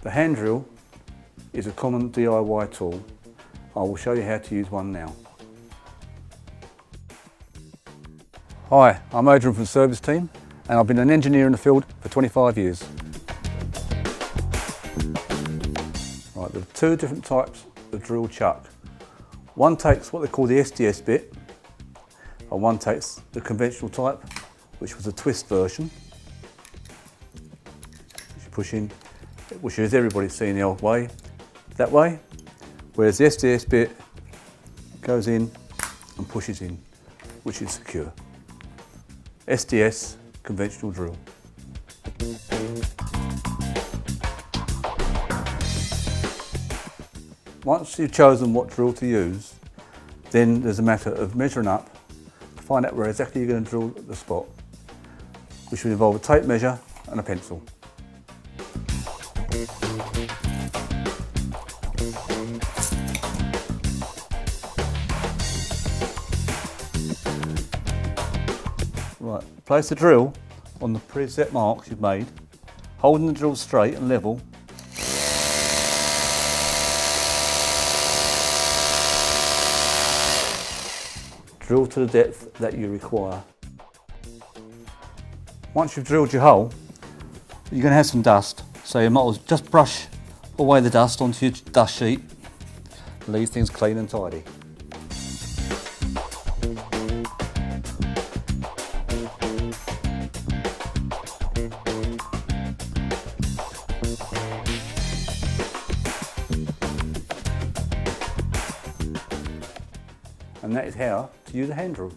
The hand drill is a common DIY tool. I will show you how to use one now. Hi, I'm Adrian from the service team and I've been an engineer in the field for 25 years. Right, there are two different types of drill chuck. One takes what they call the SDS bit and one takes the conventional type, which was a twist version. You push in, which is everybody's seen the old way, that way, whereas the SDS bit goes in and pushes in, which is secure. SDS conventional drill. Once you've chosen what drill to use, then there's a matter of measuring up to find out where exactly you're going to drill the spot, which will involve a tape measure and a pencil. Right, place the drill on the preset marks you've made, holding the drill straight and level. Drill to the depth that you require. Once you've drilled your hole, you're going to have some dust, so you might as well just brush away the dust onto your dust sheet and leave things clean and tidy. And that is how to use a hand drill.